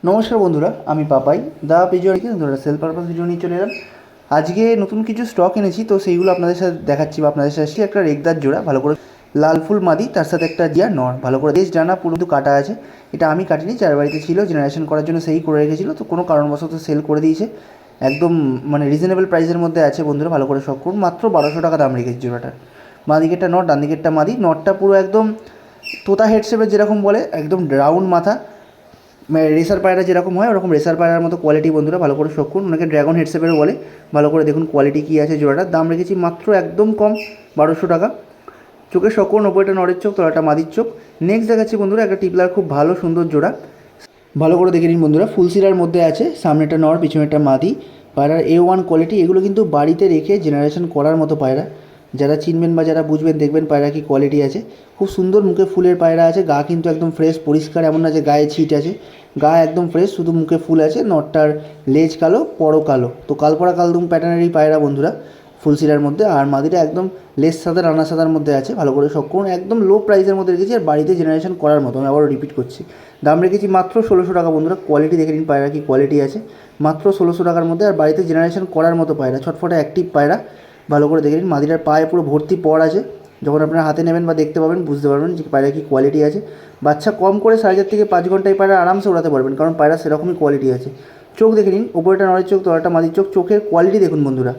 নমস্কার বন্ধুরা, আমি পাপাই দা পিজনিকে বন্ধুরা সেল পারপাস ভিডিও নিয়ে চলে এলাম। আজকে নতুন কিছু স্টক এনেছি, তো সেইগুলো আপনাদের সাথে দেখাচ্ছি বা আপনাদের সাথে একটা রেগদার জোড়া ভালো করে লাল ফুল মাদি, তার সাথে একটা জিয়া নর ভালো করে দেশ জানা পুরো কাটা আছে। এটা আমি কাটিনি, যার বাড়িতে ছিল জেনারেশন করার জন্য সেই করে রেখেছিল, তো কোনো কারণবশত সেল করে দিয়েছে। একদম মানে রিজনেবল প্রাইসের মধ্যে আছে বন্ধুরা, ভালো করে শখ করুন। মাত্র 1200 টাকা দাম রেখেছি জোড়াটার। বাঁ দিকেরটা নর, ডান দিকেরটা মাদি। নরটা পুরো একদম তোতা হেড শেপের যেরকম বলে, একদম রাউন্ড মাথা, রেসার পায়রা যেরকম হয় ওরকম রেসার পায়রার মতো কোয়ালিটি বন্ধুরা, ভালো করে শখ করুন। ওনাকে ড্রাগন হেডসেপেরও বলে। ভালো করে দেখুন কোয়ালিটি কী আছে জোড়াটার। দাম রেখেছি মাত্র একদম কম, 1200 টাকা। চোখের শখ করুন, ওপরটা নরের চোখ, তলাটা মাদির চোখ। নেক্সট দেখাচ্ছি বন্ধুরা একটা টিপলার, খুব ভালো সুন্দর জোড়া। ভালো করে দেখে নিন বন্ধুরা, ফুলসিরার মধ্যে আছে, সামনেটা নর পিছনেটা মাদি। পায়রার A1 কোয়ালিটি। এগুলো কিন্তু বাড়িতে রেখে জেনারেশন করার মতো পায়রা। যারা চিনবেন বা যারা বুঝবেন দেখবেন পায়রা কি কোয়ালিটি আছে। খুব সুন্দর মুখে ফুলের পায়রা আছে। গা কিন্তু একদম ফ্রেশ পরিষ্কার, এমন না যে গায়ে ছিট আছে। গা একদম ফ্রেশ, শুধু মুখে ফুল আছে। নটটার লেজ কালো, পরও কালো, তো কালপরা কালদুম প্যাটার্নেরই পায়রা বন্ধুরা ফুলসিরার মধ্যে। আর মাদিটা একদম লেস সাদা রানা সাদার মধ্যে আছে। ভালো করে শখ করুন, একদম লো প্রাইসের মধ্যে রেখেছি আর বাড়িতে জেনারেশন করার মতো। আমি আবারও রিপিট করছি, দাম রেখেছি মাত্র 1600 টাকা বন্ধুরা। কোয়ালিটি দেখে নিন পায়রা কি কোয়ালিটি আছে, মাত্র 1600 টাকার মধ্যে। আর বাড়িতে জেনারেশন করার মতো পায়রা, ছটফটে অ্যাক্টিভ পায়রা। ভালো করে দেখে নিন, মাদিটার পায়ে পুরো ভর্তি পড় আছে। যখন আপনারা হাতে নেবেন বা দেখতে পাবেন বুঝতে পারবেন যে পায়রা কি কোয়ালিটি আছে। বাচ্চা কম করে 4.5 থেকে 5 ঘন্টায় পায়রা আরামসে ওড়াতে পারবেন, কারণ পায়রা সেরকমই কোয়ালিটি আছে। চোখ দেখে নিন, ওপরটা নরের চোখ, তলাটা মাদির চোখ। চোখের কোয়ালিটি দেখুন বন্ধুরা।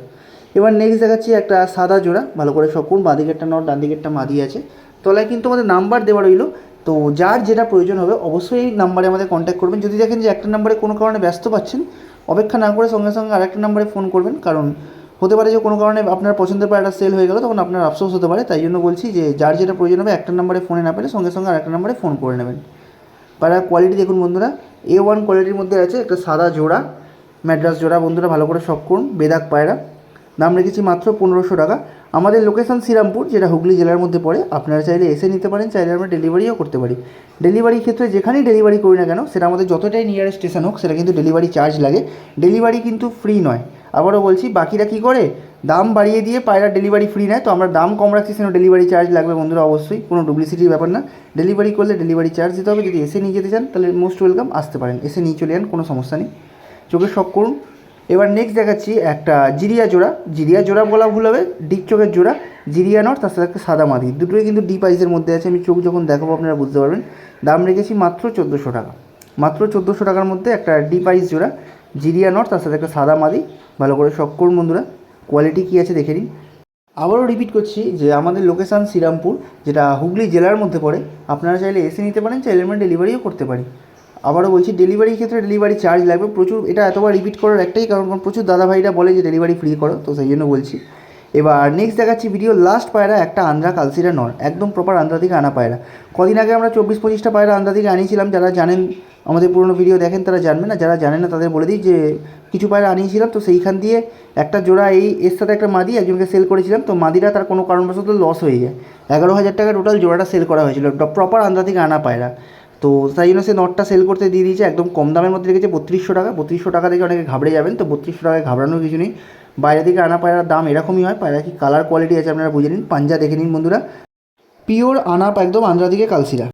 এবার নেক্সট দেখাচ্ছি একটা সাদা জোড়া, ভালো করে শকুন। বাঁ দিকেরটা নর, ডান দিকেরটা মাদি আছে। তলায় কিন্তু আমাদের নাম্বার দেওয়া রইল, তো যার যেটা প্রয়োজন হবে অবশ্যই এই নাম্বারে আমাদের কন্ট্যাক্ট করবেন। যদি দেখেন যে একটা নাম্বারে কোনো কারণে ব্যস্ত পাচ্ছেন, অপেক্ষা না করে সঙ্গে সঙ্গে আরেকটা নাম্বারে ফোন করবেন, কারণ হতে পারে যে কোনো কারণে আপনার পছন্দের পায়রাটা সেল হয়ে গেল, তখন আপনার আফসোস হতে পারে। তাই জন্য বলছি যে যার যেটা প্রয়োজন হবে একটা নাম্বারে ফোনে না পেলে সঙ্গে সঙ্গে আরেকটা নাম্বারে ফোন করে নেবেন। পায়রার কোয়ালিটি দেখুন বন্ধুরা, A1 কোয়ালিটির মধ্যে আছে। একটা সাদা জোড়া, ম্যাড্রাস জোড়া বন্ধুরা, ভালো করে শখ করুন। বেদাক পায়রা। দাম রেখেছি মাত্র 1500 টাকা। আমাদের লোকেশন শ্রীরামপুর, যেটা হুগলি জেলার মধ্যে পড়ে। আপনারা চাইলে এসে নিতে পারেন, চাইলে আমরা ডেলিভারিও করতে পারি। ডেলিভারির ক্ষেত্রে যেখানেই ডেলিভারি করি না কেন, সেটা আমাদের যতটাই নিয়ারেস্ট স্টেশন হোক, সেটা কিন্তু ডেলিভারি চার্জ লাগে। ডেলিভারি কিন্তু ফ্রি নয়। আবারও বলছি, বাকিরা কী করে দাম বাড়িয়ে দিয়ে পায়রা ডেলিভারি ফ্রি নেয়, তো আমরা দাম কম রাখছি, সেখানে ডেলিভারি চার্জ লাগবে বন্ধুরা। অবশ্যই কোনো ডুপ্লিসিটির ব্যাপার না। ডেলিভারি করলে ডেলিভারি চার্জ দিতে হবে। যদি এসে নিয়ে যেতে চান তাহলে মোস্ট ওয়েলকাম, আসতে পারেন, এসে নিয়ে চলে যান, কোনো সমস্যা নেই। চোখে শখ করুন। এবার নেক্সট দেখাচ্ছি একটা জিরিয়া জোড়া। জিরিয়া জোড়া বলা ভুল হবে, ডিপ চোখের জোড়া। জিরিয়া নট, তার সাথে একটা সাদা মাদি, দুটোই কিন্তু ডিপ আইসের মধ্যে আছে। আমি চোখ যখন দেখাবো আপনারা বুঝতে পারবেন। দাম রেখেছি মাত্র 1400 টাকা। মাত্র 1400 টাকার মধ্যে একটা ডিপ আইস জোড়া, জিরিয়া নট, তার সাথে একটা সাদা মাদি। ভালো করে শখ করুন বন্ধুরা, কোয়ালিটি কী আছে দেখে নিন। আবারও রিপিট করছি যে আমাদের লোকেশান শ্রীরামপুর, যেটা হুগলি জেলার মধ্যে পড়ে। আপনারা চাইলে এসে নিতে পারেন, চাইলে আমরা ডেলিভারিও করতে পারি। আবারও বলছি, ডেলিভারির ক্ষেত্রে ডেলিভারি চার্জ লাগবে প্রচুর। এটা এতবার রিপিট করার একটাই কারণ, প্রচুর দাদাভাইরা বলে যে ডেলিভারি ফ্রি করো, তো সেই জন্য বলছি। এবার নেক্সট দেখাচ্ছি ভিডিও লাস্ট পায়রা, একটা আন্ধ্রা কালসিরা নর, একদম প্রপার আন্ধ্রা থেকে আনা পায়রা। কদিন আগে আমরা 24-25টা পায়রা আন্ধ্রা থেকে আনিয়েছিলাম। যারা জানেন, আমাদের পুরোনো ভিডিও দেখেন, তারা জানবেন। না যারা জানেন না তাদের বলে দিই যে কিছু পায়রা আনিয়েছিলাম, তো সেইখান দিয়ে একটা জোড়া এর সাথে একটা মাদি একজনকে সেল করেছিলাম। তো মাদিরা তার কোনো কারণবশত লস হয়ে যায়। 11,000 টাকা টোটাল জোড়াটা সেল করা হয়েছিল, প্রপার আন্ধ্রা থেকে আনা পায়রা। তো তাই জন্য সে নটটা সেল করতে দিয়ে দিয়েছে, একদম কম দামের মধ্যে রেখেছে 3200 টাকা। 3200 টাকা থেকে অনেকে ঘাবড়ে যাবেন, তো 3200 টাকায় ঘাবড়ানোর কিছু নেই। বাইরে থেকে আনা পায়রার দাম এরকমই হয়। পায়রা কি কালার কোয়ালিটি আছে আপনারা বুঝে নিন, পাঞ্জা দেখে নিন বন্ধুরা। পিওর আনাপ, একদম আন্ধ্রা থেকে কালসিরা।